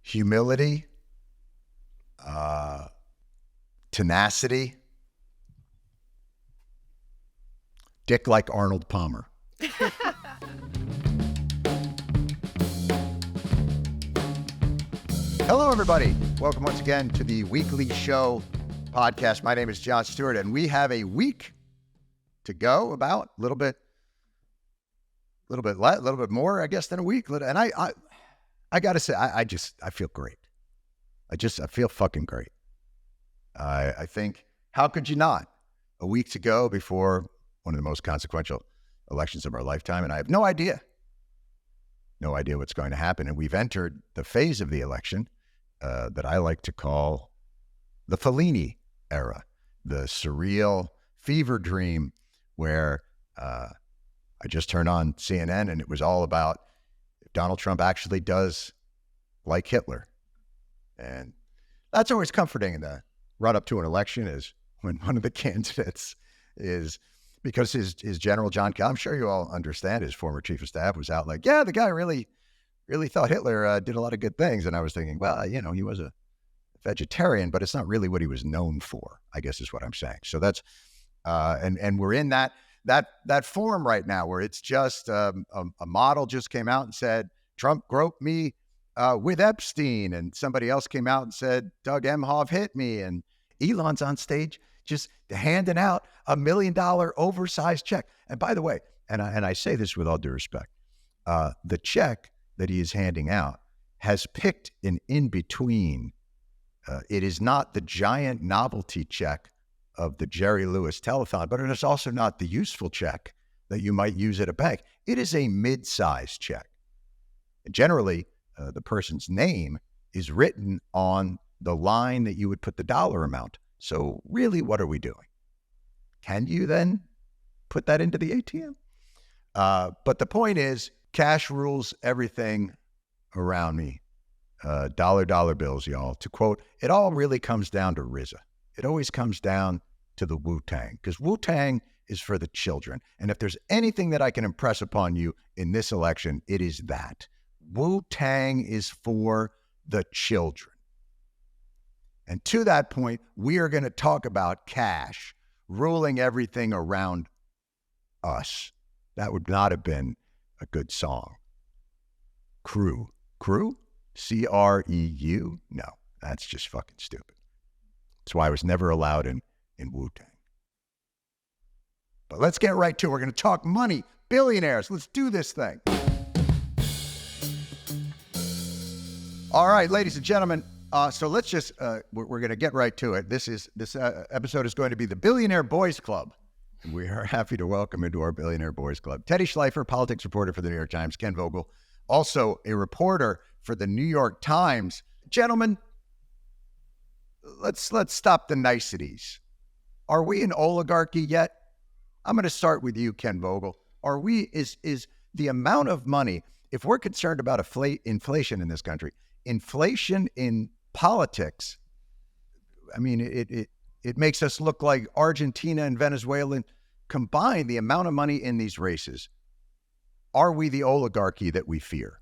humility, tenacity, dick like Arnold Palmer. Hello, everybody. Welcome once again to the Weekly Show podcast. My name is Jon Stewart, and we have a week to go, about a little bit more, I guess, than a week. And I got to say, I feel great. I feel fucking great. I think, how could you not? A week to go before one of the most consequential elections of our lifetime, and I have no idea what's going to happen. And we've entered the phase of the election that I like to call the Fellini era, the surreal fever dream where I just turned on CNN and it was all about if Donald Trump actually does like Hitler. And that's always comforting in the run up to an election, is when one of the candidates is, because his general, John Kelly, I'm sure you all understand, his former chief of staff, was out like, yeah, the guy really thought Hitler did a lot of good things. And I was thinking, well, he was a vegetarian, but it's not really what he was known for, I guess is what I'm saying. So that's, and we're in that form right now where it's just a model just came out and said, Trump groped me with Epstein, and somebody else came out and said, Doug Emhoff hit me, and Elon's on stage just handing out $1 million oversized check. And by the way, and I say this with all due respect, the check that he is handing out has picked an in-between. It is not the giant novelty check of the Jerry Lewis telethon, but it is also not the useful check that you might use at a bank. It is a mid-sized check. And generally, the person's name is written on the line that you would put the dollar amount. So really, what are we doing? Can you then put that into the ATM? But the point is, cash rules everything around me. Dollar bills, y'all. To quote, it all really comes down to RZA. It always comes down to the Wu-Tang, because Wu-Tang is for the children. And if there's anything that I can impress upon you in this election, it is that. Wu-Tang is for the children. And to that point, we are going to talk about cash ruling everything around us. That would not have been a good song. Crew? C-R-E-U? No, that's just fucking stupid. That's why I was never allowed in Wu-Tang. But let's get right to it. We're going to talk money, billionaires. Let's do this thing. All right, ladies and gentlemen. So let's just, we're going to get right to it. This episode is going to be the Billionaire Boys Club. And we are happy to welcome into our Billionaire Boys Club Teddy Schleifer, politics reporter for the New York Times, Ken Vogel, also a reporter for the New York Times. Gentlemen, let's stop the niceties. Are we an oligarchy yet? I'm going to start with you, Ken Vogel. Are we, is the amount of money, if we're concerned about inflation in this country, inflation in politics, I mean, it makes us look like Argentina and Venezuela combined, the amount of money in these races. Are we the oligarchy that we fear?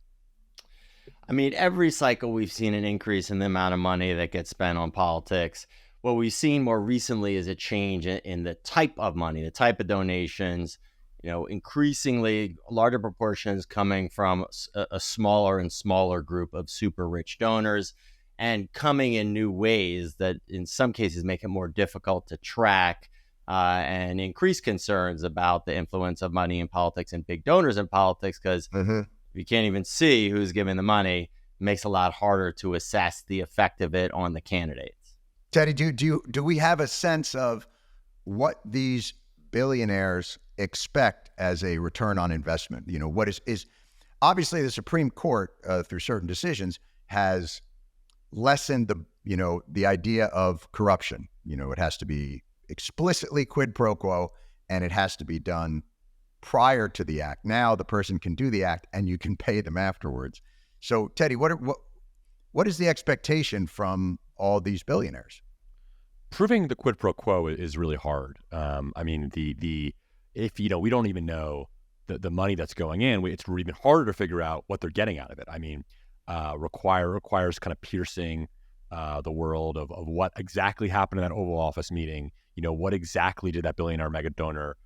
I mean, every cycle we've seen an increase in the amount of money that gets spent on politics. What we've seen more recently is a change in the type of money, the type of donations, increasingly larger proportions coming from a smaller and smaller group of super rich donors, and coming in new ways that in some cases make it more difficult to track and increase concerns about the influence of money in politics and big donors in politics, because if you can't even see who's giving the money, it makes it a lot harder to assess the effect of it on the candidates. Teddy, do we have a sense of what these billionaires expect as a return on investment? What is obviously the Supreme Court through certain decisions has lessened the idea of corruption. It has to be explicitly quid pro quo, and it has to be done prior to the act. Now the person can do the act and you can pay them afterwards. So Teddy, what is the expectation from all these billionaires? Proving the quid pro quo is really hard. I mean, if we don't even know the money that's going in, it's even harder to figure out what they're getting out of it. I mean, requires kind of piercing the world of what exactly happened in that Oval Office meeting. What exactly did that billionaire mega donor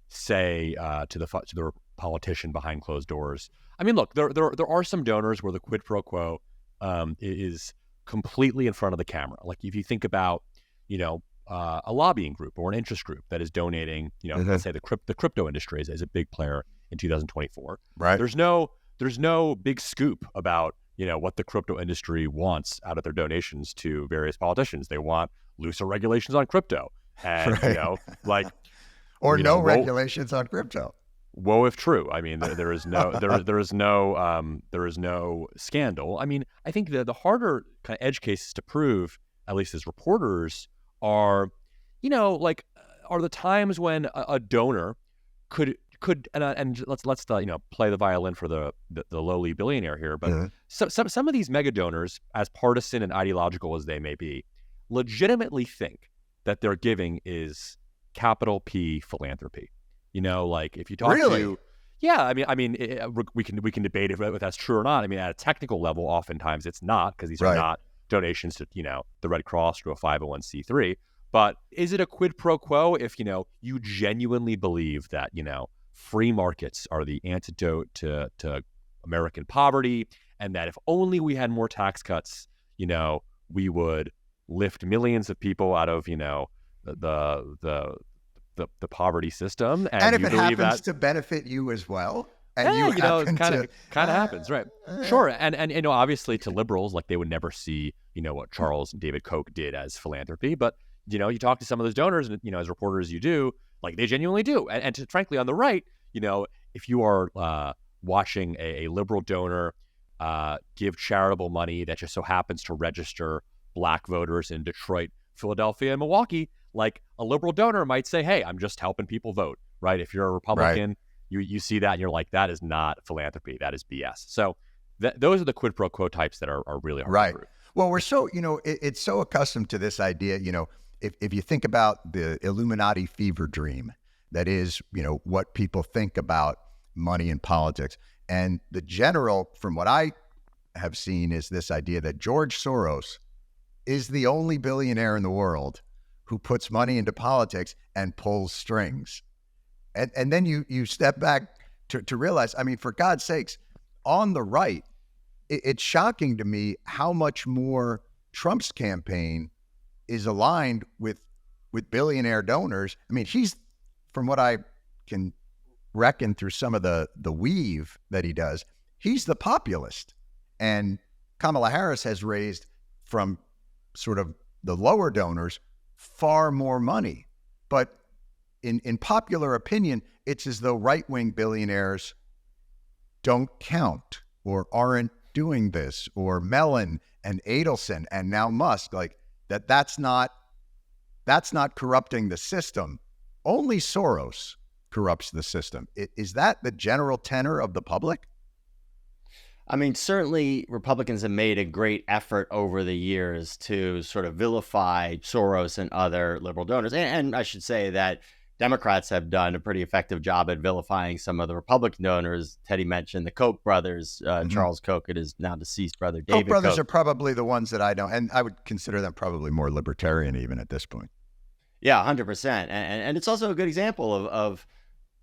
say to the politician behind closed doors? I mean, look, there are some donors where the quid pro quo is completely in front of the camera. Like if you think about, a lobbying group or an interest group that is donating, let's say the crypto industry is a big player in 2024. Right. There's no big scoop about, what the crypto industry wants out of their donations to various politicians. They want looser regulations on crypto, and right. Or no regulations on crypto. Woe if true. I mean, there is no scandal. I mean, I think the harder kind of edge cases to prove, at least as reporters, are the times when a donor could and let's play the violin for the lowly billionaire here, but some of these mega donors, as partisan and ideological as they may be, legitimately think that their giving is capital P philanthropy. Like if you talk to, yeah, I mean, we can debate if that's true or not. I mean, at a technical level, oftentimes it's not, because these are not donations to the Red Cross or a 501c3. But is it a quid pro quo if you genuinely believe that free markets are the antidote to American poverty, and that if only we had more tax cuts, we would lift millions of people out of the poverty system, and if it happens to benefit you as well, and it kind of happens, right? Sure, and obviously to liberals, like, they would never see what Charles and David Koch did as philanthropy, but you talk to some of those donors, and as reporters you do, like, they genuinely do, and frankly on the right, if you are watching a liberal donor give charitable money that just so happens to register Black voters in Detroit, Philadelphia, and Milwaukee, like, a liberal donor might say, hey, I'm just helping people vote, right? If you're a Republican, you see that and you're like, that is not philanthropy, that is BS. So those are the quid pro quo types that are really hard to prove. Well, we're so, it's so accustomed to this idea, if you think about the Illuminati fever dream, that is, what people think about money and politics. And the general, from what I have seen, is this idea that George Soros is the only billionaire in the world who puts money into politics and pulls strings. And then you step back to realize, I mean, for God's sakes, on the right, it's shocking to me how much more Trump's campaign is aligned with billionaire donors. I mean, he's, from what I can reckon through some of the weave that he does, he's the populist. And Kamala Harris has raised from sort of the lower donors far more money. But in popular opinion, it's as though right-wing billionaires don't count or aren't doing this, or Mellon and Adelson and now Musk, like that's not corrupting the system. Only Soros corrupts the system. Is that the general tenor of the public? I mean, certainly Republicans have made a great effort over the years to sort of vilify Soros and other liberal donors. And I should say that Democrats have done a pretty effective job at vilifying some of the Republican donors. Teddy mentioned the Koch brothers, Charles Koch and his now deceased brother, David Koch brothers Koch. are probably the ones that I don't, and I would consider them probably more libertarian even at this point. Yeah, 100%. And it's also a good example of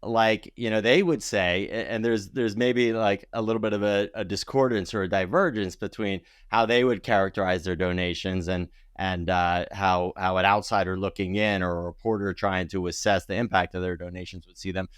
like, they would say, and there's maybe like a little bit of a discordance or a divergence between how they would characterize their donations and how an outsider looking in or a reporter trying to assess the impact of their donations would see them.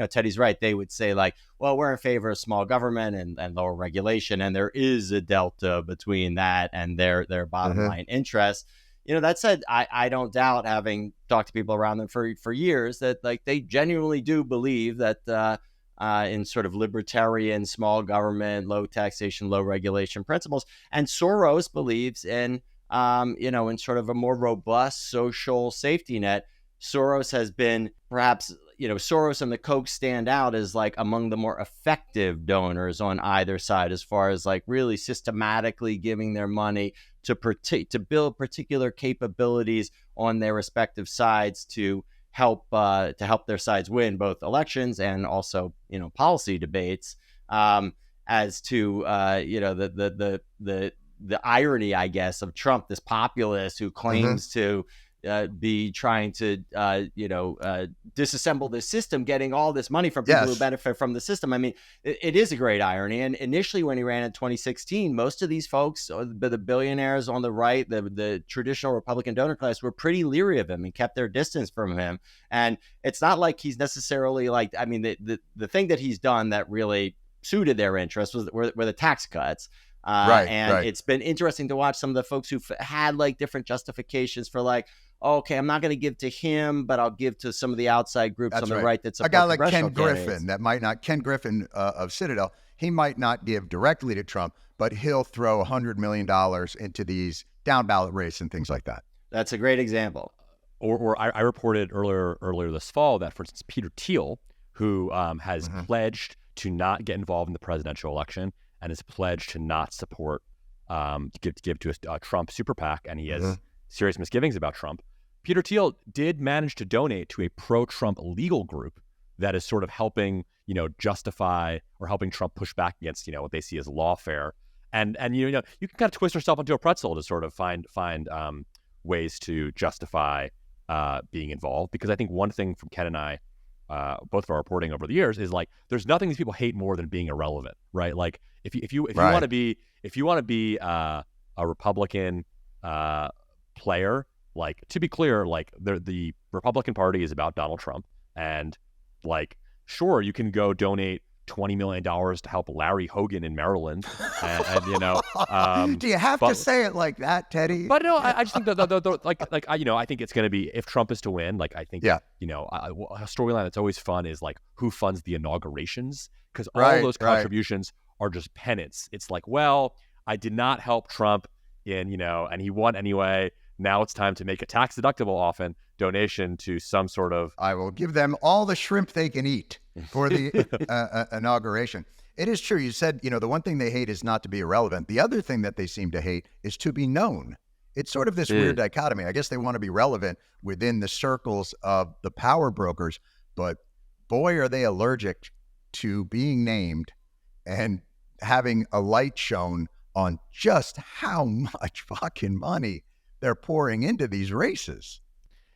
Teddy's right. They would say, like, well, we're in favor of small government and lower regulation, and there is a delta between that and their bottom line interests. That said, I don't doubt, having talked to people around them for years, that like they genuinely do believe that in sort of libertarian, small government, low taxation, low regulation principles. And Soros believes in sort of a more robust social safety net. Soros has been perhaps, Soros and the Koch stand out as like among the more effective donors on either side, as far as like really systematically giving their money to build particular capabilities on their respective sides to help their sides win both elections and also policy debates. as to the irony, I guess, of Trump, this populist who claims to be trying to disassemble the system, getting all this money from people who benefit from the system. I mean, it is a great irony. And initially, when he ran in 2016, most of these folks, the billionaires on the right, the traditional Republican donor class, were pretty leery of him and kept their distance from him. And it's not like he's necessarily like, I mean, the thing that he's done that really suited their interests were the tax cuts. It's been interesting to watch some of the folks who've had like different justifications for like, okay, I'm not going to give to him, but I'll give to some of the outside groups on the right that support a guy like congressional Ken Griffin candidates. that might not, Ken Griffin of Citadel, he might not give directly to Trump, but he'll throw $100 million into these down ballot races and things like that. That's a great example. Or I reported earlier this fall that, for instance, Peter Thiel, who has pledged to not get involved in the presidential election and has pledged to not support give to a Trump super PAC, and he has serious misgivings about Trump. Peter Thiel did manage to donate to a pro-Trump legal group that is sort of helping, justify or helping Trump push back against, what they see as lawfare. And you can kind of twist yourself into a pretzel to sort of find ways to justify being involved. Because I think one thing from Ken and I, both of our reporting over the years, is like there's nothing these people hate more than being irrelevant, right? Like if you want to be a Republican player, like, to be clear, like the Republican Party is about Donald Trump, and like, sure, you can go donate $20 million to help Larry Hogan in Maryland, and do you have to say it like that, Teddy? But no, I just think that I think it's going to be, if Trump is to win, like I think a storyline that's always fun is like who funds the inaugurations, because all those contributions are just penance. It's like, well, I did not help Trump and he won anyway. Now it's time to make a tax deductible, often, donation to some sort of. I will give them all the shrimp they can eat for the inauguration. It is true. You said, the one thing they hate is not to be irrelevant. The other thing that they seem to hate is to be known. It's sort of this weird dichotomy. I guess they want to be relevant within the circles of the power brokers, but boy, are they allergic to being named and having a light shown on just how much fucking money they're pouring into these races.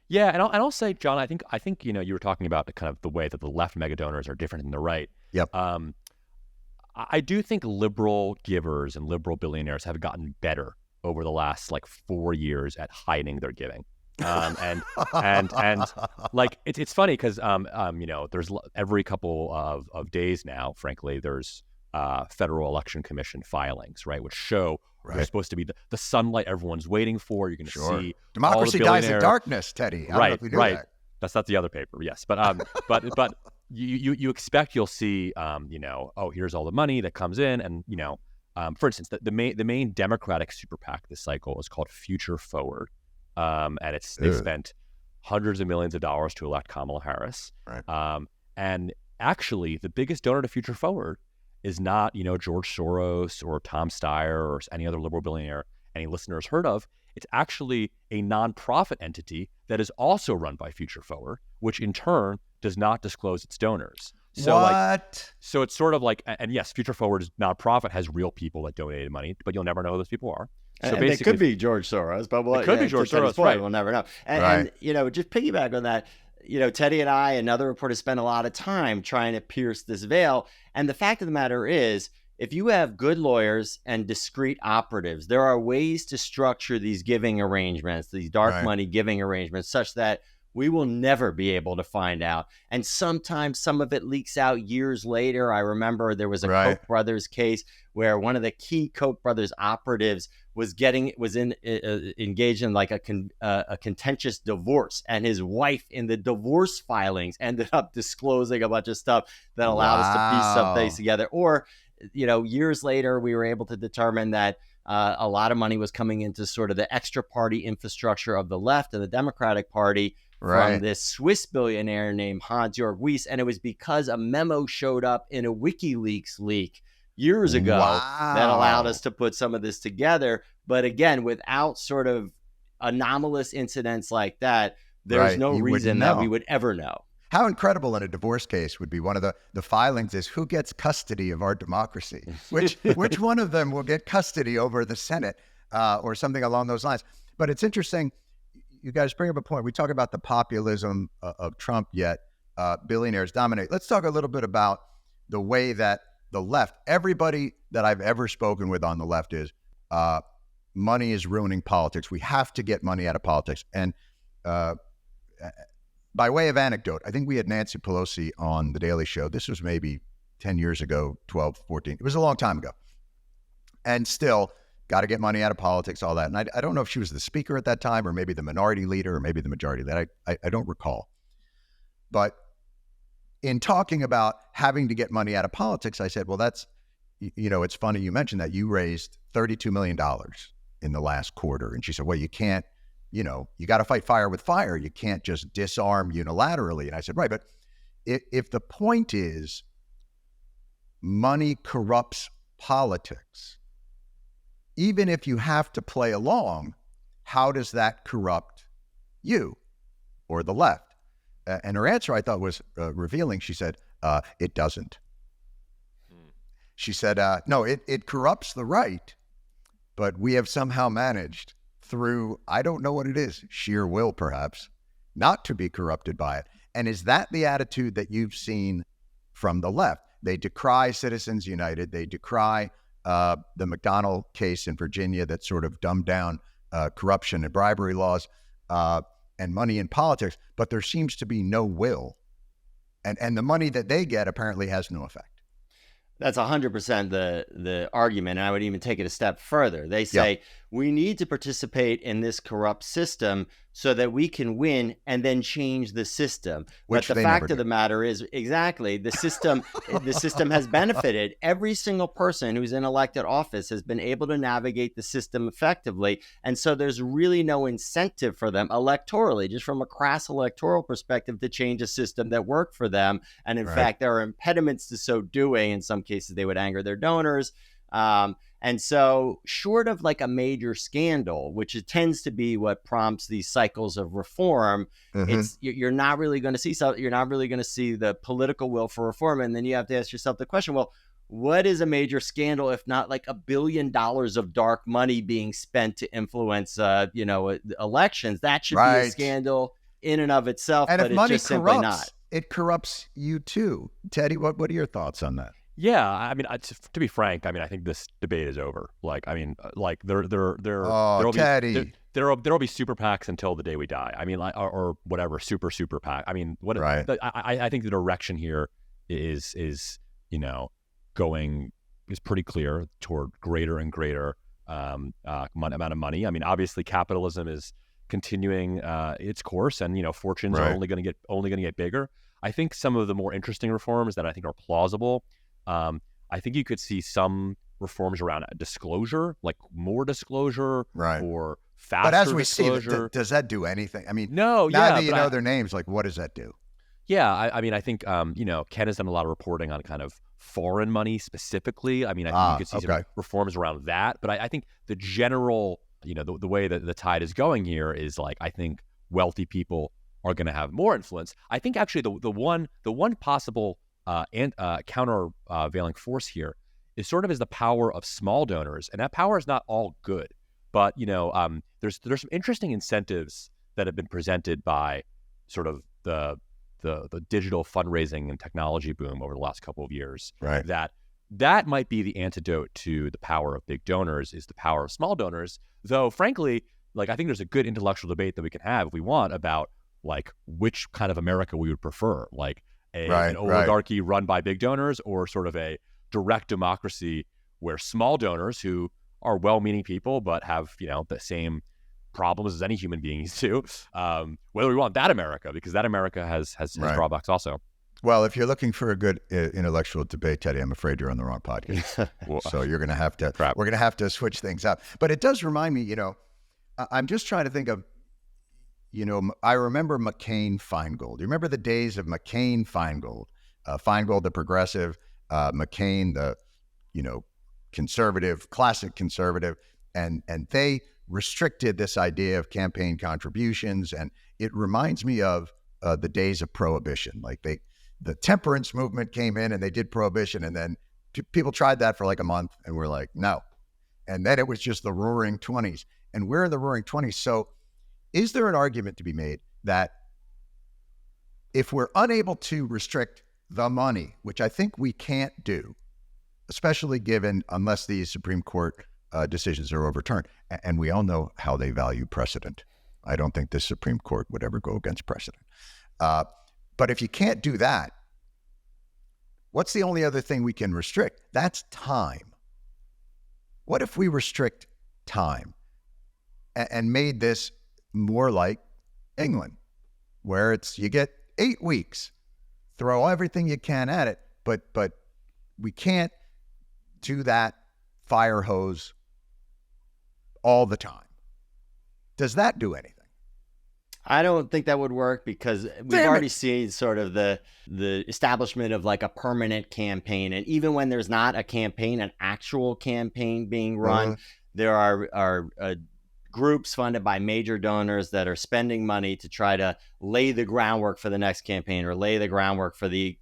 Yeah, and I'll say, John, I think you were talking about the kind of the way that the left mega donors are different than the right. Yep. I do think liberal givers and liberal billionaires have gotten better over the last 4 years at hiding their giving. And like it's funny because there's every couple of days now, frankly, there's Federal Election Commission filings, right, which show they're supposed to be the sunlight everyone's waiting for. You're going to see democracy dies in darkness, Teddy. I don't know if we knew that. That's not the other paper, yes, but you expect you'll see here's all the money that comes in, and for instance, the main Democratic super PAC this cycle is called Future Forward, and they've spent hundreds of millions of dollars to elect Kamala Harris, and actually the biggest donor to Future Forward is not, George Soros or Tom Steyer or any other liberal billionaire any listeners heard of. It's actually a nonprofit entity that is also run by Future Forward, which in turn does not disclose its donors. So so it's sort of like, and yes, Future Forward's nonprofit has real people that donated money, but you'll never know who those people are. So and it could be George Soros, but it could be George Soros, right? We'll never know. And just piggyback on that, Teddy and I and other reporters spent a lot of time trying to pierce this veil. And the fact of the matter is, if you have good lawyers and discreet operatives, there are ways to structure these giving arrangements, these dark money giving arrangements, such that we will never be able to find out. And sometimes some of it leaks out years later. I remember there was a Koch brothers case where one of the key Koch brothers operatives was engaged in like a contentious divorce, and his wife in the divorce filings ended up disclosing a bunch of stuff that allowed us to piece some things together. Or, years later, we were able to determine that a lot of money was coming into sort of the extra party infrastructure of the left and the Democratic Party from this Swiss billionaire named Hans-Jörg Wyss. And it was because a memo showed up in a WikiLeaks leak years ago that allowed us to put some of this together. But again, without sort of anomalous incidents like that, there's no reason that we would ever know. How incredible in a divorce case would be one of the filings is who gets custody of our democracy? Which one of them will get custody over the Senate or something along those lines? But it's interesting. You guys bring up a point. We talk about the populism of Trump, yet billionaires dominate. Let's talk a little bit about the way that the left, everybody that I've ever spoken with on the left is money is ruining politics. We have to get money out of politics. And by way of anecdote, I think we had Nancy Pelosi on The Daily Show. This was maybe 10 years ago, 12, 14. It was a long time ago. And still, got to get money out of politics, all that. And I don't know if she was the speaker at that time or maybe the minority leader or maybe the majority leader. I don't recall. But in talking about having to get money out of politics, I said, well, that's, it's funny you mentioned that you raised $32 million in the last quarter. And she said, well, you can't, you got to fight fire with fire. You can't just disarm unilaterally. And I said, right, but if the point is money corrupts politics, even if you have to play along, how does that corrupt you or the left? And her answer I thought was revealing. She said, it doesn't. She said, no, it corrupts the right, but we have somehow managed through, I don't know what it is, sheer will perhaps, not to be corrupted by it. And is that the attitude that you've seen from the left? They decry Citizens United. They decry the McDonald case in Virginia that sort of dumbed down corruption and bribery laws and money in politics, but there seems to be no will. And the money that they get apparently has no effect. That's 100% the argument. And I would even take it a step further. They say, we need to participate in this corrupt system so that we can win and then change the system. Which but the fact of the matter is, exactly, the system has benefited. Every single person who's in elected office has been able to navigate the system effectively. And so there's really no incentive for them electorally, just from a crass electoral perspective, to change a system that worked for them. And in fact, there are impediments to so doing. In some cases, they would anger their donors. And so short of like a major scandal, which it tends to be what prompts these cycles of reform, you're not really going to see you're not really going to see the political will for reform. And then you have to ask yourself the question, well, what is a major scandal if not like $1 billion of dark money being spent to influence elections? That should be a scandal in and of itself, and but if money it's just simply not. It corrupts you too. Teddy, what are your thoughts on that? Yeah, I mean, to be frank, I mean, I think this debate is over. Like, I mean, like there'll Teddy. There'll be super PACs until the day we die. I mean, like, or whatever, super PAC. I mean, I think the direction here is going is pretty clear toward greater and greater amount of money. I mean, obviously, capitalism is continuing its course, and fortunes are only going to get bigger. I think some of the more interesting reforms that I think are plausible. I think you could see some reforms around disclosure, like more disclosure, or faster. But as we disclosure. See, does that do anything? I mean, no. Now that you know their names, like, what does that do? Yeah, I mean, I think Ken has done a lot of reporting on kind of foreign money specifically. I mean, I think you could see some reforms around that. But I think the general, the way that the tide is going here is like, I think wealthy people are going to have more influence. I think actually the one possible countervailing force here is sort of the power of small donors, and that power is not all good. But there's some interesting incentives that have been presented by sort of the digital fundraising and technology boom over the last couple of years. Right. That might be the antidote to the power of big donors, is the power of small donors. Though, frankly, like, I think there's a good intellectual debate that we can have if we want about like which kind of America we would prefer, like an oligarchy run by big donors, or sort of a direct democracy where small donors who are well-meaning people but have the same problems as any human beings do. Whether we want that America, because that America has drawbacks also. Well, if you're looking for a good intellectual debate, Teddy, I'm afraid you're on the wrong podcast. So you're going to have to. We're going to have to switch things up. But it does remind me. I'm just trying to think of. I remember McCain-Feingold. You remember the days of McCain-Feingold? Feingold, the progressive, McCain, the, conservative, classic conservative. And they restricted this idea of campaign contributions. And it reminds me of the days of prohibition. Like the temperance movement came in and they did prohibition, and then people tried that for like a month and we're like, no. And then it was just the roaring 20s, and we're in the roaring 20s. So is there an argument to be made that if we're unable to restrict the money, which I think we can't do, especially given unless these Supreme Court decisions are overturned, and we all know how they value precedent. I don't think the Supreme Court would ever go against precedent. But if you can't do that, what's the only other thing we can restrict? That's time. What if we restrict time and made this more like England, where it's you get 8 weeks, throw everything you can at it, but we can't do that fire hose all the time. Does that do anything? I don't think that would work because we've already seen sort of the establishment of like a permanent campaign. And even when there's not a campaign, an actual campaign being run, there are groups funded by major donors that are spending money to try to lay the groundwork for the next campaign or lay the groundwork for the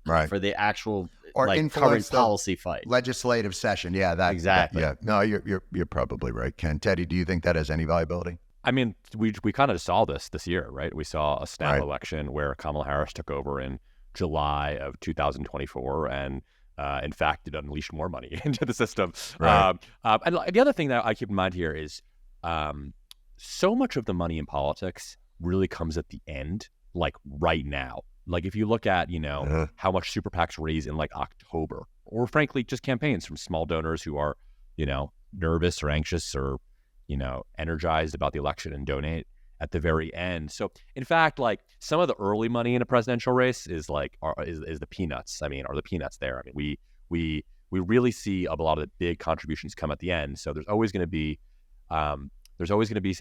actual or like current policy fight, legislative session. Yeah, that exactly. No, you're probably right, Ken. Teddy, do you think that has any viability? I mean, we kind of saw this year, right? We saw a snap election where Kamala Harris took over in July of 2024, and in fact, it unleashed more money into the system. Right. And the other thing that I keep in mind here is so much of the money in politics really comes at the end, like right now. Like if you look at, how much super PACs raise in like October, or frankly, just campaigns from small donors who are, nervous or anxious or, energized about the election and donate at the very end. So in fact, like some of the early money in a presidential race is like, is the peanuts. I mean, are the peanuts there? I mean, we really see a lot of the big contributions come at the end. So there's always going to be,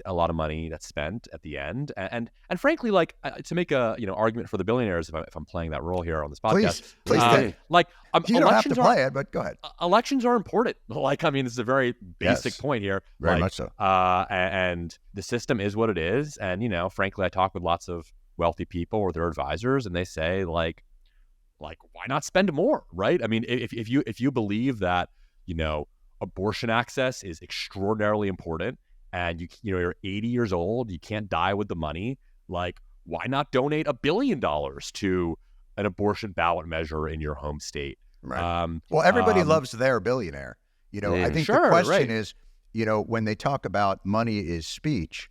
a lot of money that's spent at the end, and frankly, like to make a argument for the billionaires, if I'm playing that role here on this podcast, please, like you don't have to play it, but go ahead. Elections are important. Like, I mean, this is a very basic point here, very much so. And the system is what it is, and frankly, I talk with lots of wealthy people or their advisors, and they say like why not spend more, right? I mean, if you believe that abortion access is extraordinarily important, and you're 80 years old, you can't die with the money, like why not donate $1 billion to an abortion ballot measure in your home state? Right. Well, everybody loves their billionaire. I think the question is, when they talk about money is speech,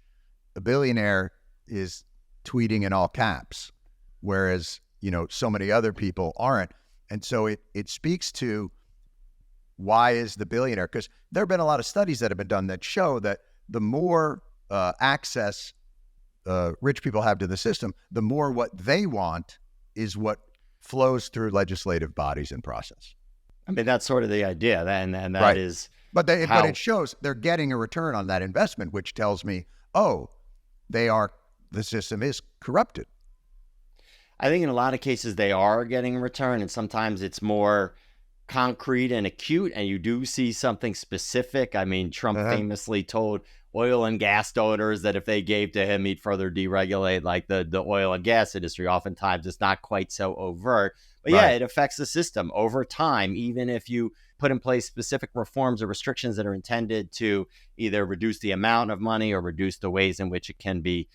a billionaire is tweeting in all caps, whereas so many other people aren't. And so it speaks to why is the billionaire? Because there have been a lot of studies that have been done that show that the more access rich people have to the system, the more what they want is what flows through legislative bodies and process. I mean, that's sort of the idea, and that is. But it shows they're getting a return on that investment, which tells me, the system is corrupted. I think in a lot of cases they are getting a return, and sometimes it's more concrete and acute, and you do see something specific. I mean, Trump famously told oil and gas donors that if they gave to him, he'd further deregulate like the oil and gas industry. Oftentimes it's not quite so overt, but yeah, it affects the system over time. Even if you put in place specific reforms or restrictions that are intended to either reduce the amount of money or reduce the ways in which it can be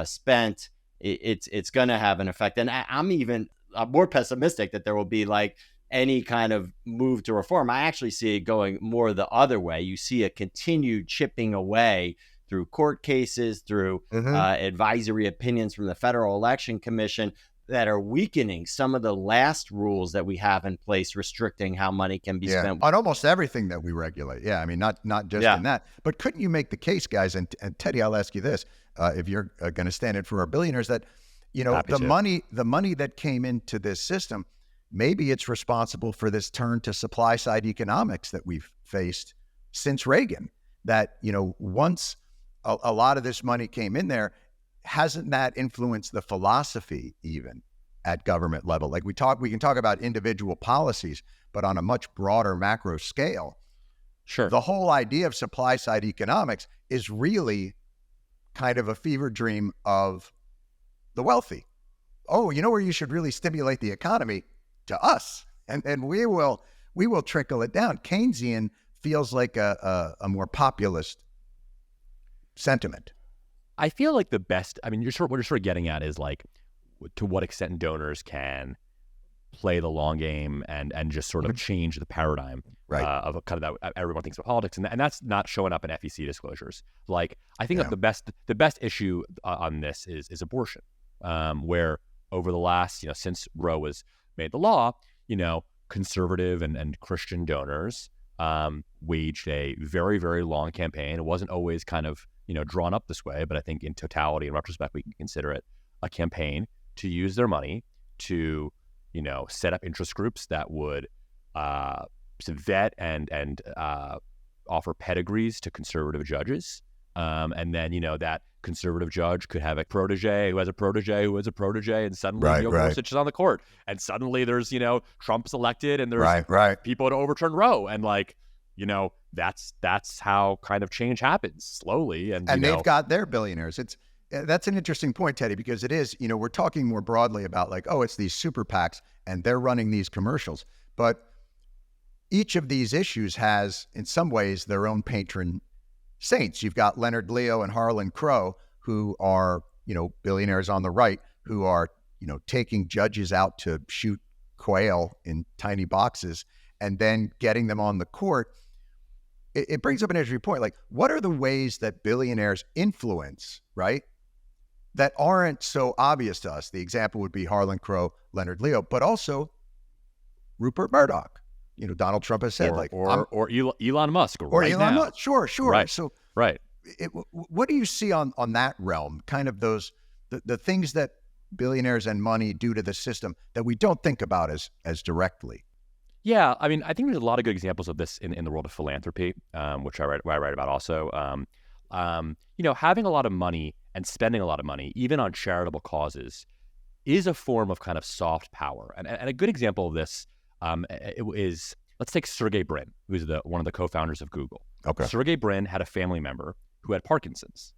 spent, it's going to have an effect. And I'm more pessimistic that there will be like any kind of move to reform. I actually see it going more the other way. You see a continued chipping away through court cases, through advisory opinions from the Federal Election Commission that are weakening some of the last rules that we have in place, restricting how money can be spent on almost everything that we regulate. Yeah, I mean, not just in that, but couldn't you make the case, guys? And Teddy, I'll ask you this: if you're going to stand in for our billionaires, that the money that came into this system, maybe it's responsible for this turn to supply side economics that we've faced since Reagan. That, once a lot of this money came in there, hasn't that influenced the philosophy even at government level? Like we can talk about individual policies, but on a much broader macro scale, sure, the whole idea of supply side economics is really kind of a fever dream of the wealthy. oh, you know where you should really stimulate the economy? To us. And we will trickle it down. Keynesian feels like a more populist sentiment. I feel like the best, I mean, what you're sort of getting at is like to what extent donors can play the long game and just sort of change the paradigm of a kind of that everyone thinks about politics. And that's not showing up in FEC disclosures. Like, I think that the best issue on this is abortion, where over the last, since Roe was made the law, conservative and Christian donors waged a very, very long campaign. It wasn't always kind of, drawn up this way, but I think in totality, in retrospect, we can consider it a campaign to use their money to, set up interest groups that would vet and offer pedigrees to conservative judges. And then, that conservative judge could have a protege who has a protege who has a protege, and suddenly Gorsuch is on the court, and suddenly there's, Trump's elected, and there's people to overturn Roe, and that's how kind of change happens slowly. And they've got their billionaires. That's an interesting point, Teddy, because it is, we're talking more broadly about like, oh, it's these super PACs and they're running these commercials, but each of these issues has, in some ways, their own patron saints. You've got Leonard Leo and Harlan Crow, who are, billionaires on the right, who are, taking judges out to shoot quail in tiny boxes and then getting them on the court. It brings up an interesting point. Like, what are the ways that billionaires influence, right, that aren't so obvious to us? The example would be Harlan Crow, Leonard Leo, but also Rupert Murdoch. Donald Trump has said, or Elon Musk, or Elon Musk. Sure. Right. So, right. What do you see on that realm? Kind of those the things that billionaires and money do to the system that we don't think about as directly. Yeah, I mean, I think there's a lot of good examples of this in the world of philanthropy, which I write about also. Having a lot of money and spending a lot of money, even on charitable causes, is a form of kind of soft power. And a good example of this is, let's take Sergey Brin, who's one of the co-founders of Google. Okay. Sergey Brin had a family member who had Parkinson's.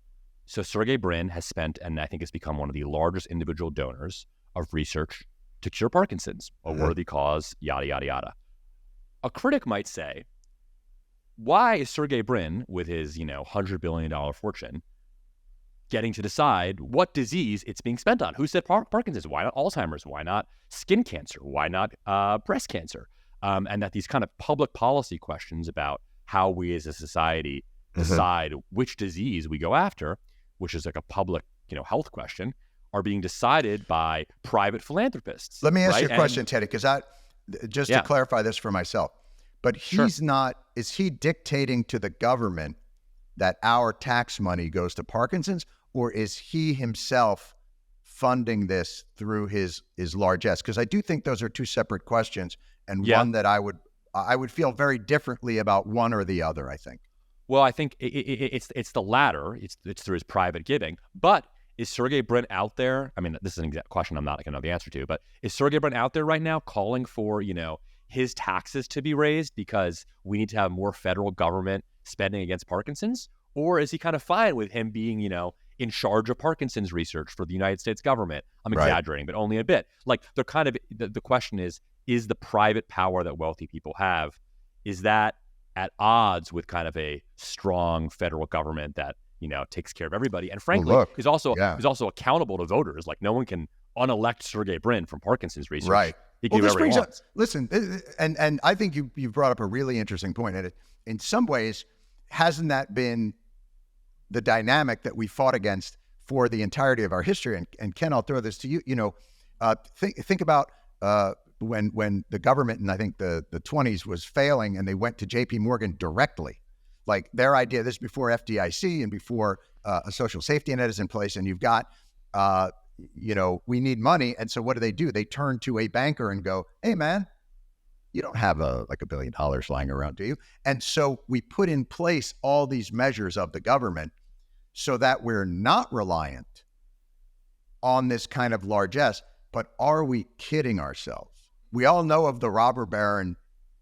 So Sergey Brin has spent, and I think has become one of the largest individual donors of research to cure Parkinson's, a worthy cause, yada, yada, yada. A critic might say, why is Sergey Brin, with his, $100 billion fortune, getting to decide what disease it's being spent on? Who said Parkinson's? Why not Alzheimer's? Why not skin cancer? Why not breast cancer? And that these kind of public policy questions about how we as a society decide which disease we go after, which is like a public, health question, are being decided by private philanthropists. Let me ask you a question, Teddy, because to clarify this for myself, but he's not, is he dictating to the government that our tax money goes to Parkinson's, or is he himself funding this through his largesse? Because I do think those are two separate questions, and one that I would feel very differently about one or the other, I think. Well, I think it's the latter. It's through his private giving. But is Sergey Brin out there? I mean, this is an exact question I'm not going to know the answer to, but is Sergey Brin out there right now calling for, his taxes to be raised because we need to have more federal government spending against Parkinson's? Or is he kind of fine with him being, in charge of Parkinson's research for the United States government? I'm exaggerating, but only a bit. Like, they're kind of, the question is the private power that wealthy people have, is that at odds with kind of a strong federal government that, takes care of everybody, and frankly, is also accountable to voters? Like, no one can unelect Sergey Brin from Parkinson's research. Right. Well, this brings up, listen, and I think you brought up a really interesting point. And in some ways, hasn't that been the dynamic that we fought against for the entirety of our history? And Ken, I'll throw this to you. Think about when the government in, I think, the 20s was failing, and they went to JP Morgan directly. Like, their idea, this is before FDIC and before a social safety net is in place, and you've got we need money. And so what do? They turn to a banker and go, hey, man, you don't have $1 billion lying around, do you? And so we put in place all these measures of the government so that we're not reliant on this kind of largesse. But are we kidding ourselves? We all know of the robber baron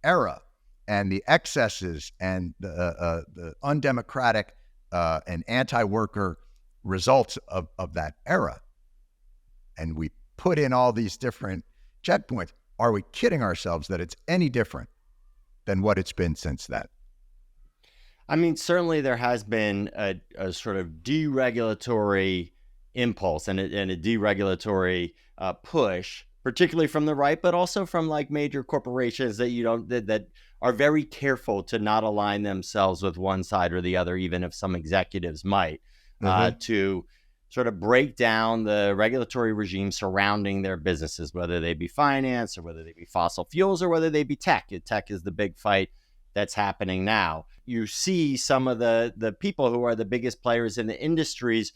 era and the excesses and the undemocratic and anti-worker results of that era. And we put in all these different checkpoints. Are we kidding ourselves that it's any different than what it's been since then? I mean, certainly there has been a sort of deregulatory impulse and a deregulatory push, particularly from the right, but also from like major corporations that are very careful to not align themselves with one side or the other, even if some executives might, to sort of break down the regulatory regime surrounding their businesses, whether they be finance or whether they be fossil fuels or whether they be tech. Tech is the big fight that's happening now. You see some of the people who are the biggest players in the industries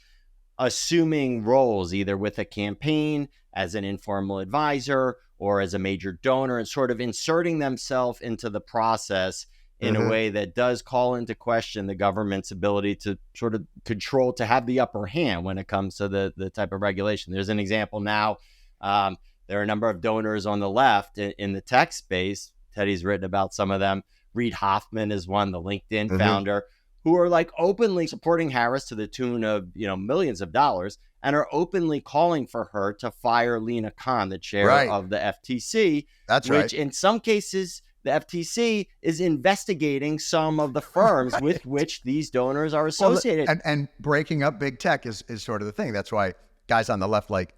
assuming roles either with a campaign, as an informal advisor, or as a major donor, and sort of inserting themselves into the process in a way that does call into question the government's ability to sort of control, to have the upper hand when it comes to the type of regulation. There's an example now. There are a number of donors on the left in the tech space. Teddy's written about some of them. Reid Hoffman is one, the LinkedIn founder, who are like openly supporting Harris to the tune of, millions of dollars, and are openly calling for her to fire Lina Khan, the chair of the FTC. That's which in some cases, the FTC is investigating some of the firms with which these donors are associated. Well, and breaking up big tech is sort of the thing. That's why guys on the left, like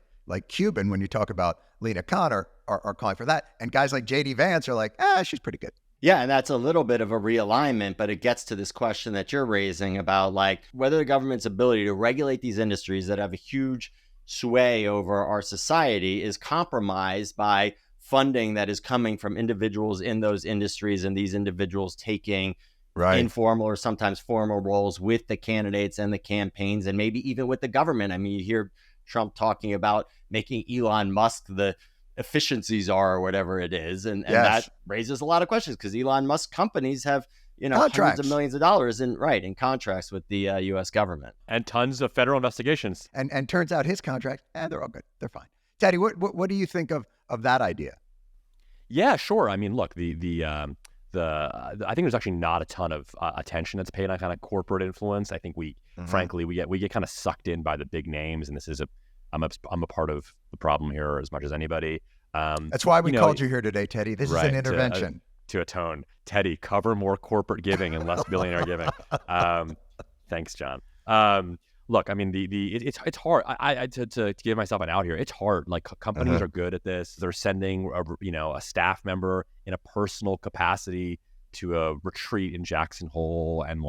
Cuban, when you talk about Lina Khan, are calling for that. And guys like J.D. Vance are like, she's pretty good. Yeah, and that's a little bit of a realignment, but it gets to this question that you're raising about like whether the government's ability to regulate these industries that have a huge sway over our society is compromised by funding that is coming from individuals in those industries, and these individuals taking informal or sometimes formal roles with the candidates and the campaigns, and maybe even with the government. I mean, you hear Trump talking about making Elon Musk the efficiency czar or whatever it is, and that raises a lot of questions because Elon Musk companies have hundreds of millions of dollars in contracts with the U.S. government and tons of federal investigations. And turns out his contracts, they're all good, they're fine. Teddy, what do you think of that idea? Yeah, sure. I mean, look, I think there's actually not a ton of attention that's paid on kind of corporate influence. I think frankly, we get kind of sucked in by the big names, and this is I'm a part of the problem here as much as anybody. That's why we called you here today, Teddy. This is an intervention. To atone. Teddy, cover more corporate giving and less billionaire giving. Thanks, John. Look, I mean, it's hard. To give myself an out here, it's hard. Like companies are good at this. They're sending a staff member in a personal capacity to a retreat in Jackson Hole, and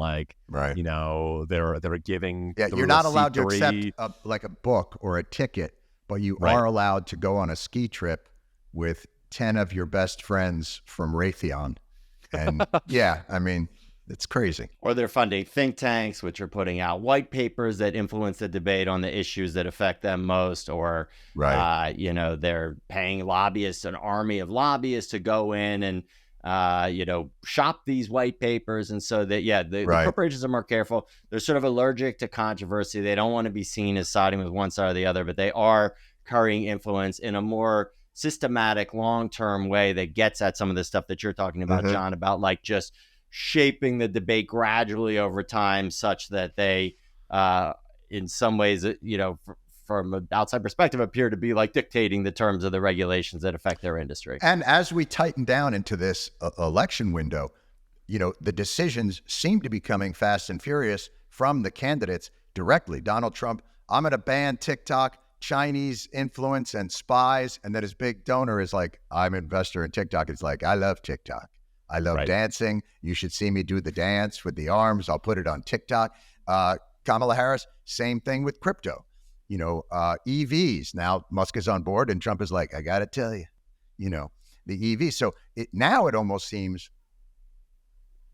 they're giving. Yeah, you're not allowed to accept a book or a ticket, but you are allowed to go on a ski trip with 10 of your best friends from Raytheon, and I mean, it's crazy. Or they're funding think tanks, which are putting out white papers that influence the debate on the issues that affect them most. Or, they're paying lobbyists, an army of lobbyists to go in and, shop these white papers. And so that, the corporations are more careful. They're sort of allergic to controversy. They don't want to be seen as siding with one side or the other, but they are currying influence in a more systematic, long-term way that gets at some of the stuff that you're talking about, John, about like just shaping the debate gradually over time such that they, in some ways, from an outside perspective, appear to be like dictating the terms of the regulations that affect their industry. And as we tighten down into this election window, the decisions seem to be coming fast and furious from the candidates directly. Donald Trump, I'm going to ban TikTok, Chinese influence and spies. And then his big donor is like, I'm an investor in TikTok. It's like, I love TikTok. I love dancing. You should see me do the dance with the arms. I'll put it on TikTok. Kamala Harris, same thing with crypto. EVs. Now Musk is on board and Trump is like, I got to tell you, the EV. So now it almost seems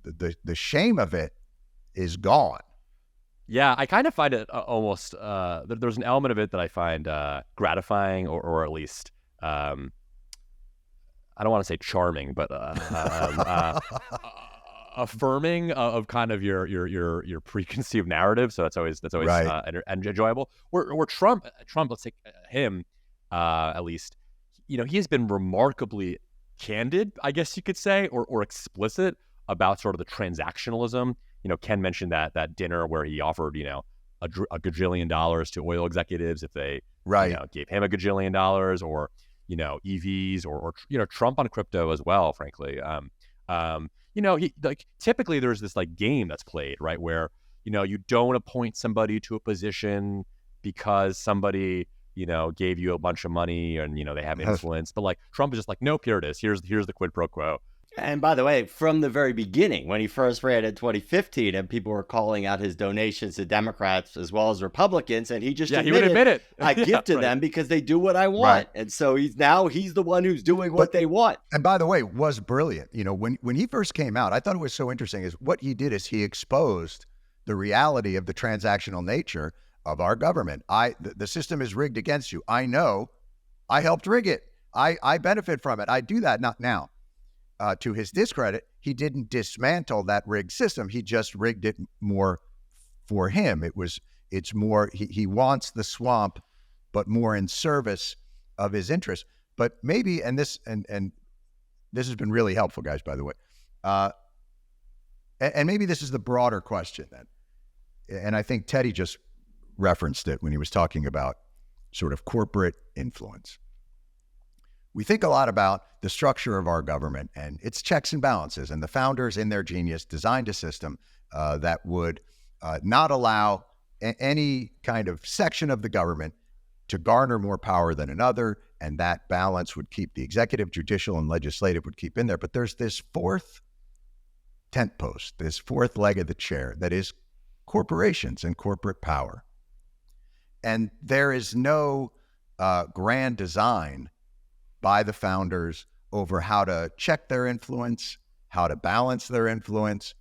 the shame of it is gone. Yeah, I kind of find it almost, there's an element of it that I find gratifying or at least, I don't want to say charming, but affirming of kind of your preconceived narrative. So that's always enjoyable. Where Trump, let's take him at least. He has been remarkably candid, I guess you could say, or explicit about sort of the transactionalism. Ken mentioned that dinner where he offered a gajillion dollars to oil executives if they Right. gave him $1 gajillion, or EVs, or Trump on crypto as well, frankly. He, like, typically there's this like game that's played, right, where you don't appoint somebody to a position because somebody gave you a bunch of money and they have influence, but like Trump is just like, nope, here it is, here's the quid pro quo. And by the way, from the very beginning, when he first ran in 2015 and people were calling out his donations to Democrats as well as Republicans, and he just he would admit it. I give to them because they do what I want. Right. And so he's the one who's doing what they want. And by the way, was brilliant. When he first came out, I thought it was so interesting is what he did is he exposed the reality of the transactional nature of our government. The system is rigged against you. I know. I helped rig it. I benefit from it. I do that not now. To his discredit, he didn't dismantle that rigged system. He just rigged it more for him. It's more, he wants the swamp, but more in service of his interests. But maybe, and this has been really helpful, guys, by the way. And maybe this is the broader question then. And I think Teddy just referenced it when he was talking about sort of corporate influence. We think a lot about the structure of our government and its checks and balances, and the founders in their genius designed a system that would not allow any kind of section of the government to garner more power than another, and that balance would keep the executive, judicial, and legislative would keep in there. But there's this fourth tent post, this fourth leg of the chair that is corporations and corporate power. And there is no grand design by the founders over how to check their influence, how to balance their influence,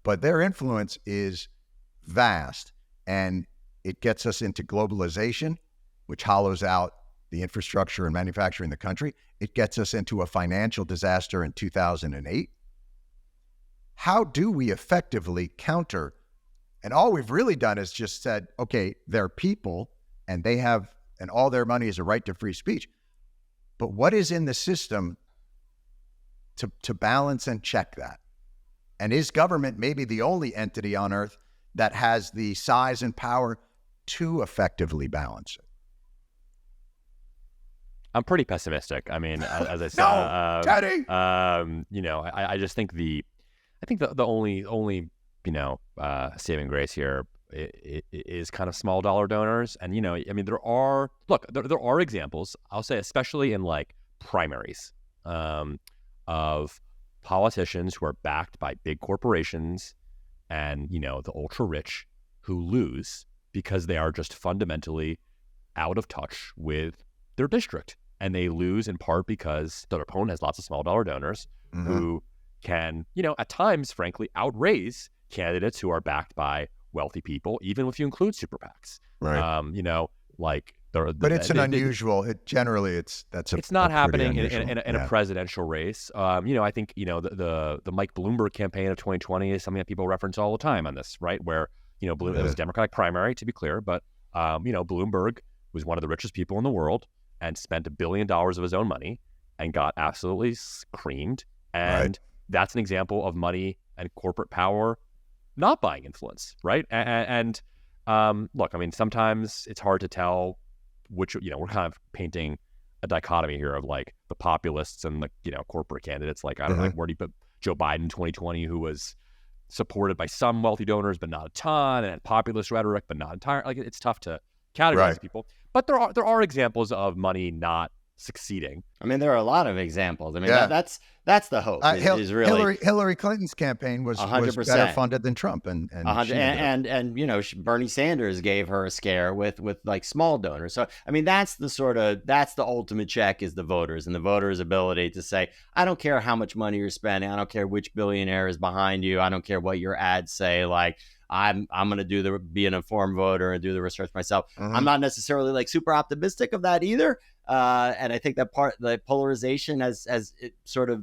but their influence is vast, and it gets us into globalization, which hollows out the infrastructure and manufacturing in the country. It gets us into a financial disaster in 2008. How do we effectively counter? And all we've really done is just said, okay, they're people and they have, and all their money is a right to free speech. But what is in the system to balance and check that? And is government maybe the only entity on earth that has the size and power to effectively balance it? I'm pretty pessimistic. I mean, as I said, Teddy. I just think the only saving grace here is kind of small dollar donors. And there are examples, I'll say, especially in like primaries, of politicians who are backed by big corporations and the ultra rich, who lose because they are just fundamentally out of touch with their district. And they lose in part because their opponent has lots of small dollar donors who can, at times, frankly, outraise candidates who are backed by wealthy people, even if you include super PACs. Right. But it's an unusual. It's not happening in a presidential race. I think the Mike Bloomberg campaign of 2020 is something that people reference all the time on this, right? Where it was a Democratic primary, to be clear, but Bloomberg was one of the richest people in the world and spent $1 billion of his own money and got absolutely creamed. And that's an example of money and corporate power not buying influence, right? And look, I mean, sometimes it's hard to tell which, we're kind of painting a dichotomy here of like the populists and the, corporate candidates. Like, I don't know, like, where do you put Joe Biden in 2020, who was supported by some wealthy donors, but not a ton, and had populist rhetoric, but not entire. Like, it's tough to categorize people. But there are examples of money not succeeding. I mean, there are a lot of examples. I mean, that's the hope. Is really Hillary Clinton's campaign was 100% better funded than Trump, and Bernie Sanders gave her a scare with like small donors. So I mean, that's the ultimate check, is the voters and the voters' ability to say, I don't care how much money you're spending, I don't care which billionaire is behind you, I don't care what your ads say, like, I'm going to be an informed voter and do the research myself. I'm not necessarily like super optimistic of that either. And I think that the polarization has it sort of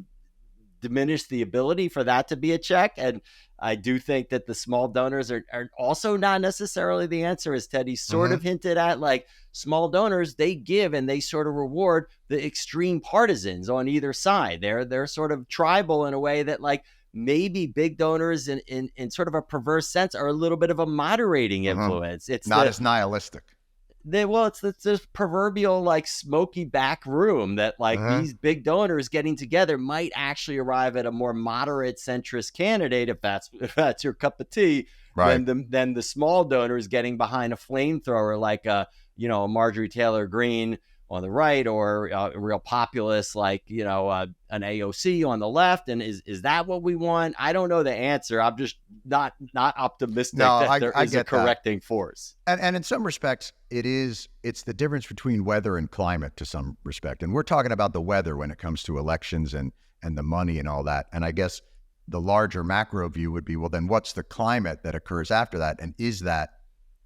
diminished the ability for that to be a check. And I do think that the small donors are also not necessarily the answer, as Teddy sort of hinted at. Like, small donors, they give and they sort of reward the extreme partisans on either side. They're sort of tribal in a way that, like, maybe big donors in sort of a perverse sense are a little bit of a moderating influence. It's not as nihilistic. it's this proverbial like smoky back room that like these big donors getting together might actually arrive at a more moderate centrist candidate if that's your cup of tea, right. than the small donors getting behind a flamethrower like a Marjorie Taylor Greene on the right, or a real populist like an AOC on the left. And is that what we want? I don't know the answer. I'm just not optimistic that there is a correcting force. And in some respects, it's the difference between weather and climate to some respect. And we're talking about the weather when it comes to elections and the money and all that. And I guess the larger macro view would be, well, then what's the climate that occurs after that? And is that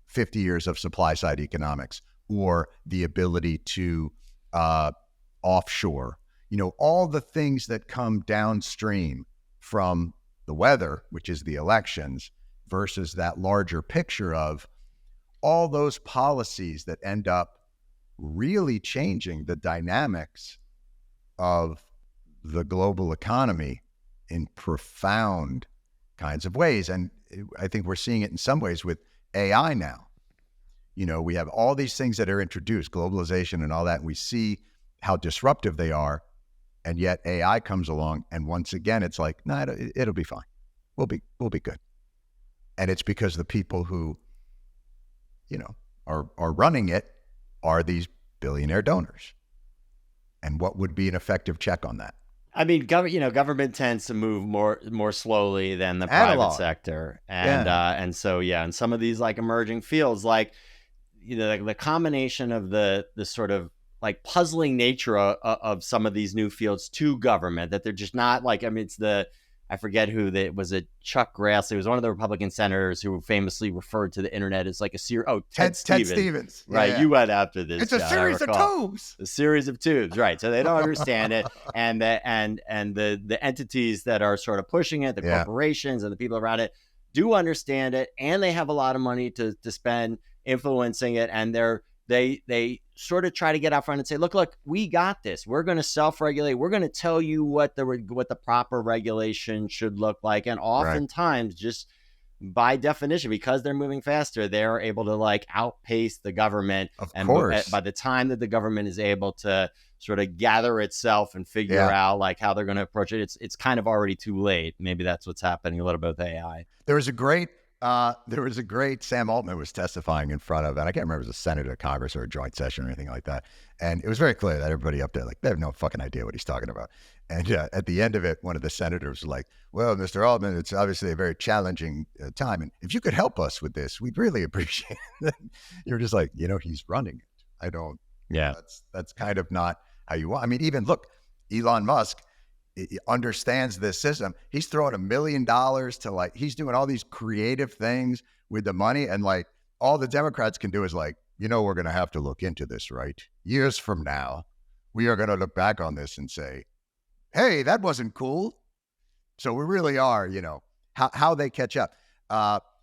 50 years of supply side economics, or the ability to offshore, all the things that come downstream from the weather, which is the elections, versus that larger picture of all those policies that end up really changing the dynamics of the global economy in profound kinds of ways. And I think we're seeing it in some ways with AI now. We have all these things that are introduced, globalization and all that, and we see how disruptive they are, and yet AI comes along, and once again, it's like, nah, it'll be fine. We'll be good. And it's because the people who, are running it are these billionaire donors. And what would be an effective check on that? I mean, government tends to move more slowly than the private sector, and so in some of these like emerging fields, like the combination of the sort of like puzzling nature of some of these new fields to government, that they're just not like, it's I forget who that was, it Chuck Grassley. It was one of the Republican senators who famously referred to the internet as like a series. Oh, Ted Stevens. Right. Yeah. You went after this. It's a series of tubes. A series of tubes. Right. So they don't understand it. And the entities that are sort of pushing it, the corporations and the people around it, do understand it. And they have a lot of money to spend influencing it. And they sort of try to get out front and say, look, we got this. We're going to self-regulate. We're going to tell you what the proper regulation should look like. And oftentimes, just by definition, because they're moving faster, they're able to like outpace the government. Of course. By the time that the government is able to sort of gather itself and figure out like how they're going to approach it, it's kind of already too late. Maybe that's what's happening a little bit with AI. There was a great Sam Altman was testifying in front of, and I can't remember if it was a senator, a Congress, or a joint session or anything like that. And it was very clear that everybody up there, like, they have no fucking idea what he's talking about. And at the end of it, one of the senators was like, well, Mr. Altman, it's obviously a very challenging time. And if you could help us with this, we'd really appreciate it. You're just like, he's running it. I don't, that's kind of not how you want. I mean, even look, Elon Musk, he understands this system. He's throwing $1 million to like, he's doing all these creative things with the money. And like, all the Democrats can do is like, we're going to have to look into this, right? Years from now, we are going to look back on this and say, hey, that wasn't cool. So we really are, how they catch up.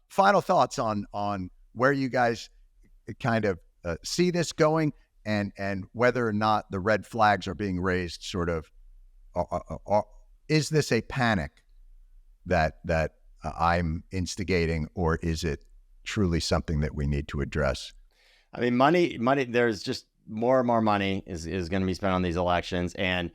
Final thoughts on where you guys kind of see this going, and whether or not the red flags are being raised sort of. Is this a panic that I'm instigating, or is it truly something that we need to address? I mean, money. There's just more and more money is going to be spent on these elections, and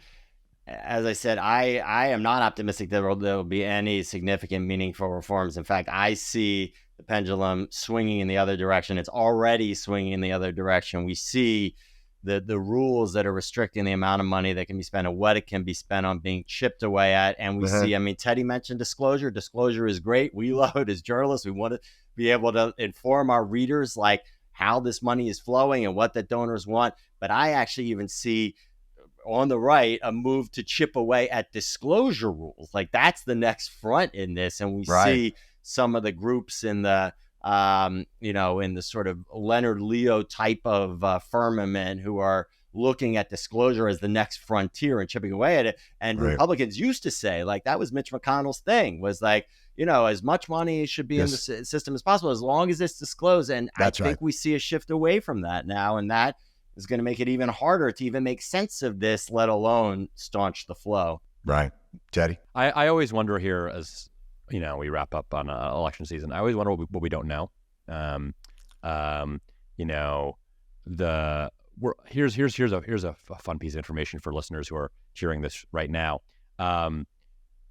as I said, I am not optimistic that there will be any significant, meaningful reforms. In fact, I see the pendulum swinging in the other direction. It's already swinging in the other direction. We see the rules that are restricting the amount of money that can be spent and what it can be spent on being chipped away at. And we see, Teddy mentioned disclosure. Disclosure is great. We love it as journalists. We want to be able to inform our readers like how this money is flowing and what the donors want. But I actually even see on the right a move to chip away at disclosure rules. Like that's the next front in this. And we see some of the groups in the in the sort of Leonard Leo type of firmament who are looking at disclosure as the next frontier and chipping away at it. And Republicans used to say, like, that was Mitch McConnell's thing, was like, as much money should be in the system as possible, as long as it's disclosed. And I think we see a shift away from that now. And that is going to make it even harder to even make sense of this, let alone staunch the flow. Right. Teddy? I always wonder here, as we wrap up on election season, I always wonder what we don't know. here's a fun piece of information for listeners who are hearing this right now.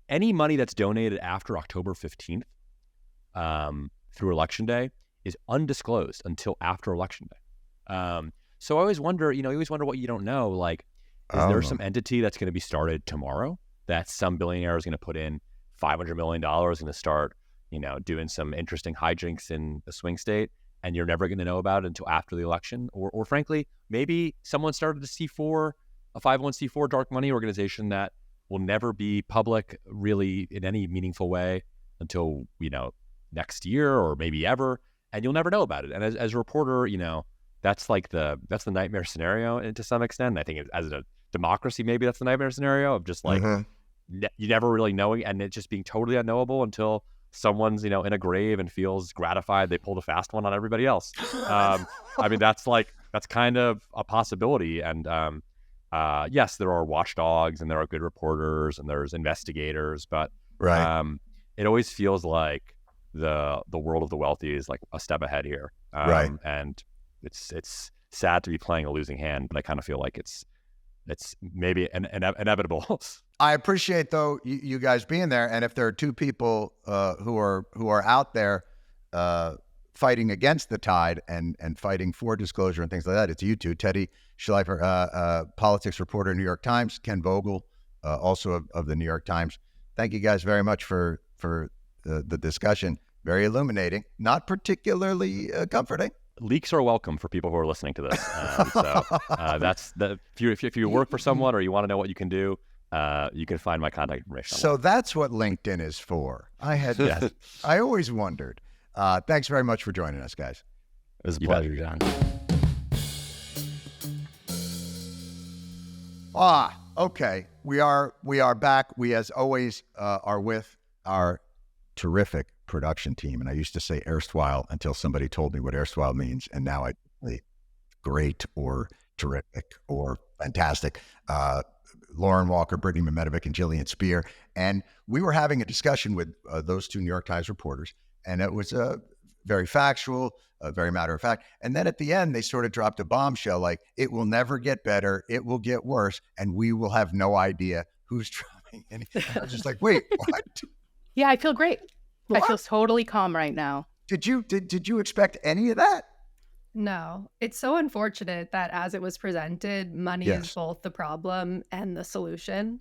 Any money that's donated after October 15th through Election Day is undisclosed until after Election Day. So I always wonder, you always wonder what you don't know. Like, is there some entity that's going to be started tomorrow that some billionaire is going to put in $500 million, going to start, doing some interesting hijinks in a swing state, and you're never going to know about it until after the election? Or frankly, maybe someone started a 501c4 dark money organization that will never be public really in any meaningful way until, next year or maybe ever, and you'll never know about it. And as a reporter, that's the nightmare scenario to some extent. I think as a democracy, maybe that's the nightmare scenario of just like, you never really knowing, and it just being totally unknowable until someone's, in a grave and feels gratified they pulled a fast one on everybody else. I mean, that's kind of a possibility. And yes, there are watchdogs and there are good reporters and there's investigators, but it always feels like the world of the wealthy is like a step ahead here. And it's sad to be playing a losing hand, but I kind of feel like it's maybe inevitable. I appreciate though you guys being there, and if there are two people who are out there fighting against the tide and fighting for disclosure and things like that, it's you two, Teddy Schleifer, politics reporter, New York Times, Ken Vogel, also of the New York Times. Thank you guys very much for the discussion. Very illuminating, not particularly comforting. Leaks are welcome for people who are listening to this. That's if you work for someone or you want to know what you can do, you can find my contact information. So that's what LinkedIn is for. I always wondered. Thanks very much for joining us, guys. It was a pleasure, John. Okay. We are back. We, as always, are with our terrific production team. And I used to say erstwhile until somebody told me what erstwhile means. And now I say great or terrific or fantastic. Lauren Walker, Brittany Mehmetovic, and Jillian Spear. And we were having a discussion with those two New York Times reporters. And it was very factual, very matter of fact. And then at the end, they sort of dropped a bombshell like, it will never get better. It will get worse. And we will have no idea who's trying anything. I was just like, wait, what? Yeah, I feel great. What? I feel totally calm right now. Did you expect any of that? No, it's so unfortunate that as it was presented, money is both the problem and the solution.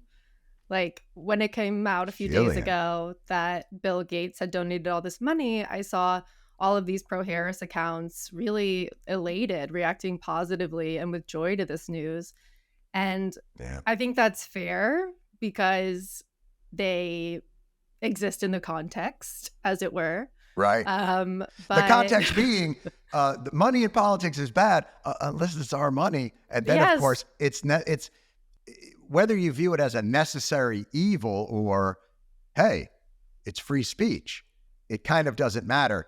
Like when it came out a few days ago that Bill Gates had donated all this money, I saw all of these pro-Harris accounts really elated, reacting positively and with joy to this news. And I think that's fair because they exist in the context, as it were. Right. But the context being the money in politics is bad unless it's our money. And then, of course, it's whether you view it as a necessary evil or, hey, it's free speech. It kind of doesn't matter.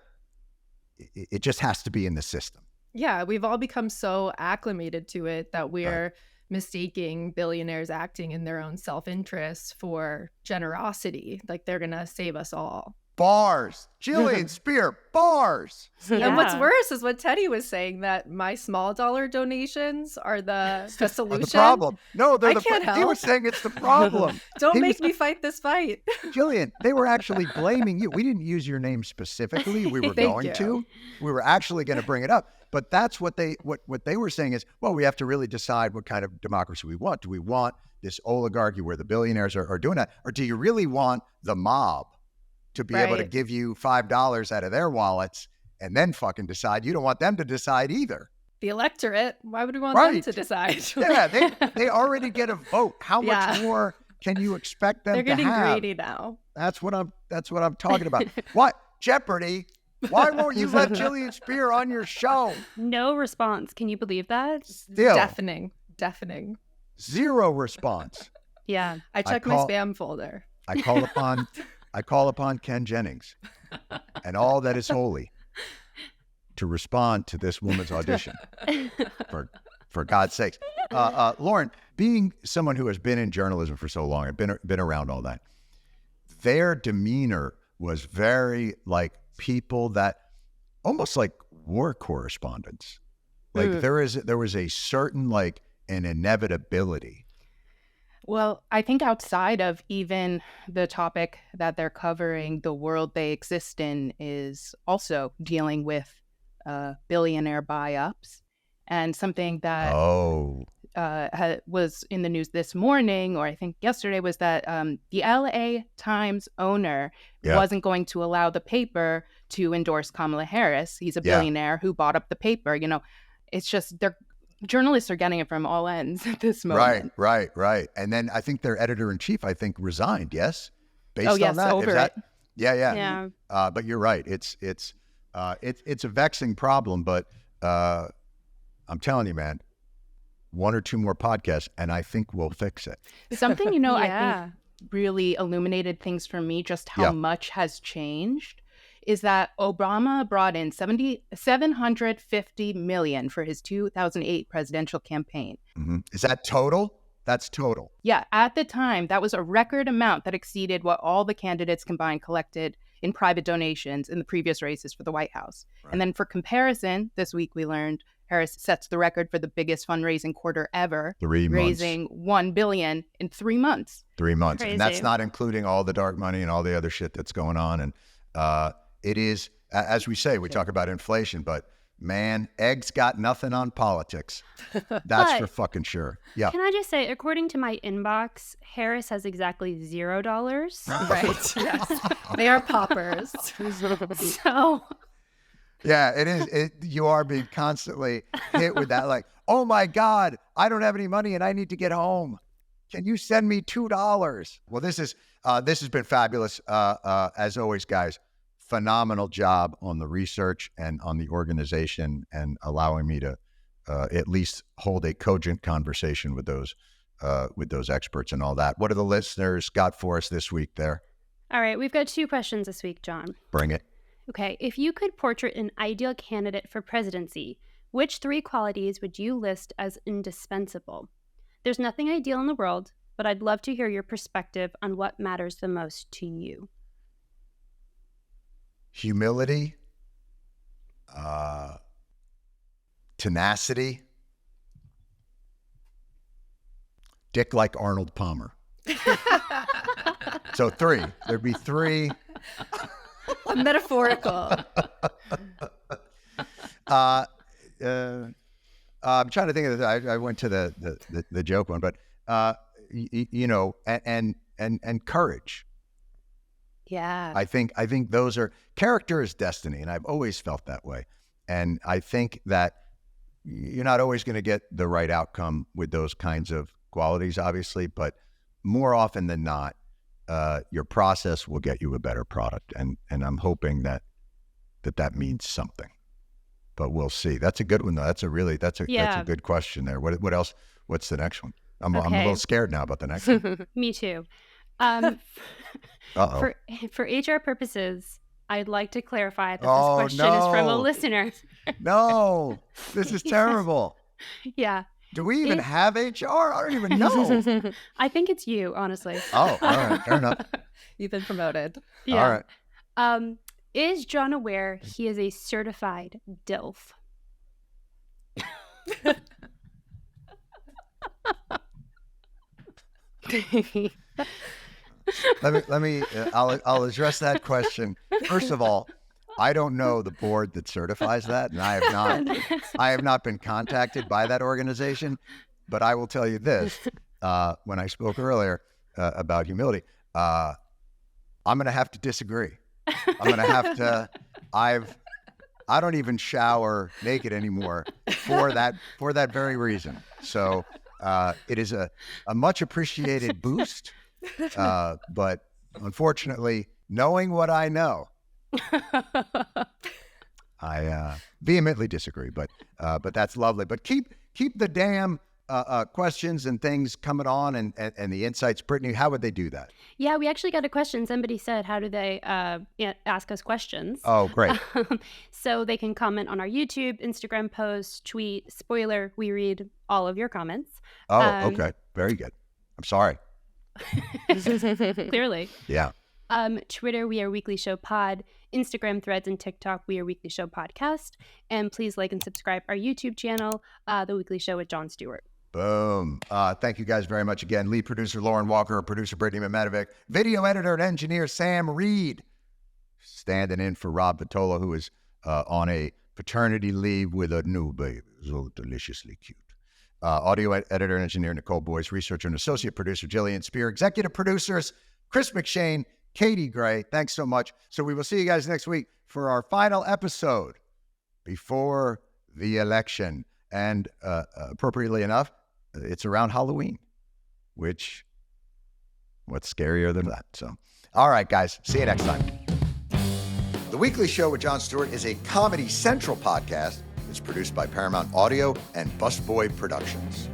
It just has to be in the system. Yeah, we've all become so acclimated to it that we're mistaking billionaires acting in their own self-interest for generosity. Like they're going to save us all. Bars. Jillian Spear, bars. Yeah. And what's worse is what Teddy was saying, that my small dollar donations are the solution. The problem. No, they're he was saying it's the problem. Don't make me fight this fight. Jillian, they were actually blaming you. We didn't use your name specifically. We were going to. We were actually going to bring it up. But that's what they were saying is, well, we have to really decide what kind of democracy we want. Do we want this oligarchy where the billionaires are doing that? Or do you really want the mob to be able to give you $5 out of their wallets and then fucking decide? You don't want them to decide either. The electorate, why would we want them to decide? Yeah, they already get a vote. How much more can you expect them to have? They're getting greedy now. That's what I'm talking about. What? Jeopardy? Why won't you let Jillian Spear on your show? No response. Can you believe that? Still. Deafening. Zero response. Yeah. I check my spam folder. I call upon Ken Jennings and all that is holy to respond to this woman's audition. For God's sakes. Lauren, being someone who has been in journalism for so long, I've been around all that, their demeanor was very like people that almost like war correspondents. Like there was a certain like an inevitability. Well, I think outside of even the topic that they're covering, the world they exist in is also dealing with billionaire buy-ups. And something that was in the news this morning, or I think yesterday, was that the LA Times owner wasn't going to allow the paper to endorse Kamala Harris. He's a billionaire who bought up the paper. You know, it's just journalists are getting it from all ends at this moment. Right. And then I think their editor-in-chief, I think, resigned, yes? Based on that? Over it. Yeah. But you're right. It's a vexing problem, but I'm telling you, man, 1 or 2 more podcasts, and I think we'll fix it. Something, I think really illuminated things for me, just how much has changed, is that Obama brought in $750 million for his 2008 presidential campaign. Mm-hmm. Is that total? That's total. Yeah. At the time, that was a record amount that exceeded what all the candidates combined collected in private donations in the previous races for the White House. Right. And then for comparison, this week we learned Harris sets the record for the biggest fundraising quarter ever, raising $1 billion in 3 months. 3 months. Crazy. And that's not including all the dark money and all the other shit that's going on. And it is, as we say, we talk about inflation, but man, eggs got nothing on politics. That's for fucking sure. Yeah. Can I just say, according to my inbox, Harris has exactly $0. Right. Yes. They are paupers. So. Yeah, it is. You are being constantly hit with that. Like, oh my God, I don't have any money and I need to get home. Can you send me $2? Well, this has been fabulous. As always, guys, phenomenal job on the research and on the organization and allowing me to at least hold a cogent conversation with those experts and all that. What do the listeners got for us this week there? All right, we've got 2 questions this week, John. Bring it. Okay, if you could portrait an ideal candidate for presidency, which 3 qualities would you list as indispensable? There's nothing ideal in the world, but I'd love to hear your perspective on what matters the most to you. Humility, tenacity, dick like Arnold Palmer. So 3. There'd be 3. Metaphorical. I'm trying to think of this. I went to the joke one, but and courage. Yeah. I think those are, character is destiny, and I've always felt that way. And I think that you're not always going to get the right outcome with those kinds of qualities, obviously, but more often than not, your process will get you a better product. And I'm hoping that means something, but we'll see. That's a good one though. That's a good question there. What else? What's the next one? I'm a little scared now about the next one. Me too. Uh-oh. For HR purposes, I'd like to clarify that this question is from a listener. No, this is terrible. Yeah. Do we even have HR? I don't even know. I think it's you, honestly. Oh, all right. Fair enough. You've been promoted. Yeah. All right. Is John aware he is a certified DILF? I'll address that question. First of all, I don't know the board that certifies that, and I have not been contacted by that organization. But I will tell you this: when I spoke earlier about humility, I'm going to have to disagree. I'm going to have to. I don't even shower naked anymore for that very reason. So it is a much appreciated boost, but unfortunately, knowing what I know, I vehemently disagree. But that's lovely. But keep the damn questions and things coming on and the insights. Brittany, how would they do that? Yeah, we actually got a question. Somebody said, how do they ask us questions? Oh, great. So they can comment on our YouTube, Instagram post, tweet. Spoiler, we read all of your comments. Oh, okay. Very good. I'm sorry. Clearly. Yeah. Twitter, we are Weekly Show Pod. Instagram, Threads, and TikTok. We are Weekly Show Podcast. And please like and subscribe our YouTube channel, The Weekly Show with Jon Stewart. Boom. Thank you guys very much again. Lead producer Lauren Walker, producer Brittany Mamatovic, video editor and engineer Sam Reed, standing in for Rob Vitola, who is on a paternity leave with a new baby. So deliciously cute. Audio editor and engineer Nicole Boyce, researcher and associate producer Jillian Spear, executive producers Chris McShane, Katie Gray. Thanks so much. So we will see you guys next week for our final episode before the election. And appropriately enough, it's around Halloween, which, what's scarier than that? So, all right, guys, see you next time. The Weekly Show with Jon Stewart is a Comedy Central podcast. It's produced by Paramount Audio and Busboy Productions.